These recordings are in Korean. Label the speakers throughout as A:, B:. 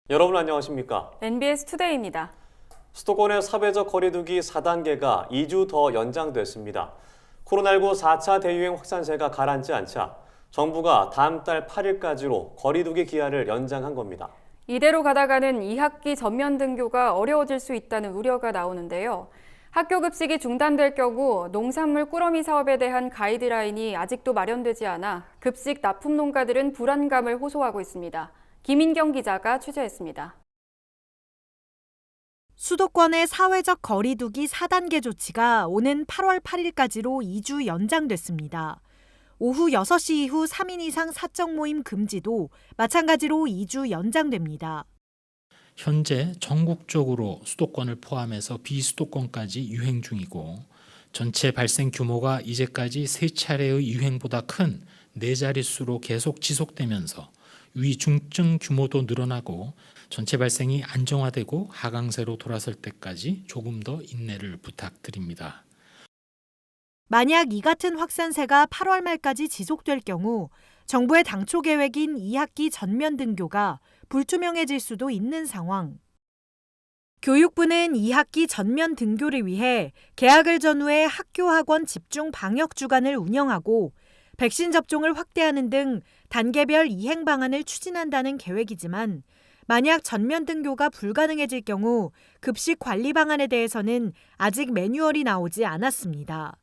A: 여러분 안녕하십니까?
B: NBS 투데이입니다.
A: 수도권의 사회적 거리두기 4단계가 2주 더 연장됐습니다. 코로나19 4차 대유행 확산세가 가라앉지 않자 정부가 다음 달 8일까지로 거리두기 기한을 연장한 겁니다.
B: 이대로 가다가는 2학기 전면 등교가 어려워질 수 있다는 우려가 나오는데요. 학교 급식이 중단될 경우 농산물 꾸러미 사업에 대한 가이드라인이 아직도 마련되지 않아 급식 납품 농가들은 불안감을 호소하고 있습니다. 김인경 기자가 취재했습니다.
C: 수도권의 사회적 거리두기 4단계 조치가 오는 8월 8일까지로 2주 연장됐습니다. 오후 6시 이후 3인 이상 사적 모임 금지도 마찬가지로 2주 연장됩니다.
D: 현재 전국적으로 수도권을 포함해서 비수도권까지 유행 중이고 전체 발생 규모가 이제까지 3차례의 유행보다 큰 4자릿수로 계속 지속되면서 위중증 규모도 늘어나고 전체 발생이 안정화되고 하강세로 돌아설 때까지 조금 더 인내를 부탁드립니다.
C: 만약 이 같은 확산세가 8월 말까지 지속될 경우 정부의 당초 계획인 2학기 전면 등교가 불투명해질 수도 있는 상황. 교육부는 2학기 전면 등교를 위해 개학을 전후해 학교 학원 집중 방역 주간을 운영하고 백신 접종을 확대하는 등 단계별 이행 방안을 추진한다는 계획이지만 만약 전면 등교가 불가능해질 경우 급식 관리 방안에 대해서는 아직 매뉴얼이 나오지 않았습니다.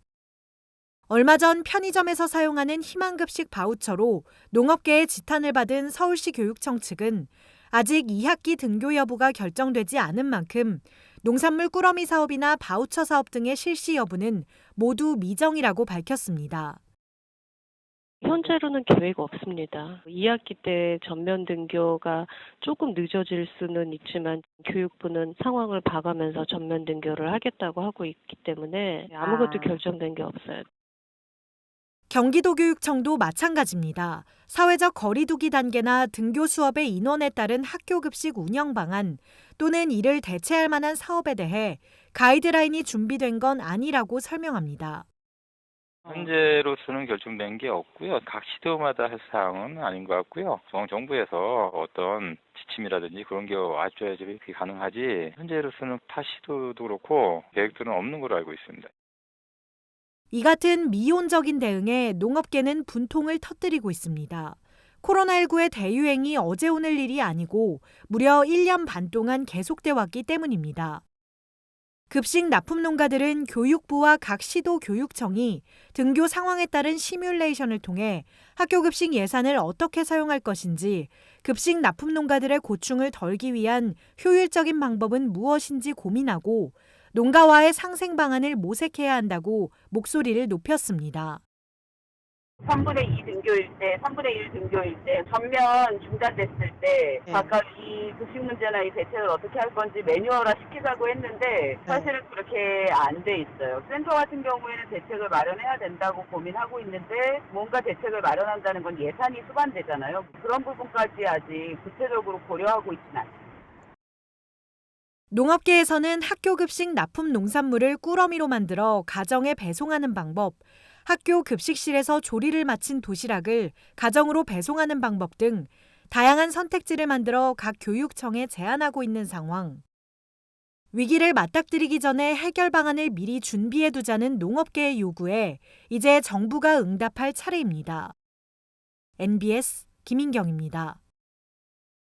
C: 얼마 전 편의점에서 사용하는 희망급식 바우처로 농업계의 지탄을 받은 서울시 교육청 측은 아직 2학기 등교 여부가 결정되지 않은 만큼 농산물 꾸러미 사업이나 바우처 사업 등의 실시 여부는 모두 미정이라고 밝혔습니다.
E: 현재로는 계획 없습니다. 2학기 때 전면 등교가 조금 늦어질 수는 있지만 교육부는 상황을 봐가면서 전면 등교를 하겠다고 하고 있기 때문에 아무것도 결정된 게 없어요.
C: 경기도교육청도 마찬가지입니다. 사회적 거리두기 단계나 등교 수업의 인원에 따른 학교 급식 운영 방안 또는 이를 대체할 만한 사업에 대해 가이드라인이 준비된 건 아니라고 설명합니다.
F: 현재로서는 결정된 게 없고요. 각 시도마다 할 사항은 아닌 것 같고요. 중앙정부에서 어떤 지침이라든지 그런 게 와줘야지 그게 가능하지 현재로서는 타 시도도 그렇고 계획들은 없는 걸로 알고 있습니다.
C: 이 같은 미온적인 대응에 농업계는 분통을 터뜨리고 있습니다. 코로나19의 대유행이 어제 오늘 일이 아니고 무려 1년 반 동안 계속돼 왔기 때문입니다. 급식 납품 농가들은 교육부와 각 시도 교육청이 등교 상황에 따른 시뮬레이션을 통해 학교 급식 예산을 어떻게 사용할 것인지, 급식 납품 농가들의 고충을 덜기 위한 효율적인 방법은 무엇인지 고민하고 농가와의 상생 방안을 모색해야 한다고 목소리를 높였습니다.
G: 3분의 2 등교일 때, 3분의 1 등교일 때, 전면 중단됐을 때 각각 이 급식 문제나 이 대책을 어떻게 할 건지 매뉴얼화 시키자고 했는데 사실은 그렇게 안 돼 있어요. 센터 같은 경우에는 대책을 마련해야 된다고 고민하고 있는데 뭔가 대책을 마련한다는 건 예산이 수반되잖아요. 그런 부분까지 아직 구체적으로 고려하고 있지는 않습니다.
C: 농업계에서는 학교 급식 납품 농산물을 꾸러미로 만들어 가정에 배송하는 방법, 학교 급식실에서 조리를 마친 도시락을 가정으로 배송하는 방법 등 다양한 선택지를 만들어 각 교육청에 제안하고 있는 상황. 위기를 맞닥뜨리기 전에 해결 방안을 미리 준비해두자는 농업계의 요구에 이제 정부가 응답할 차례입니다. NBS 김인경입니다.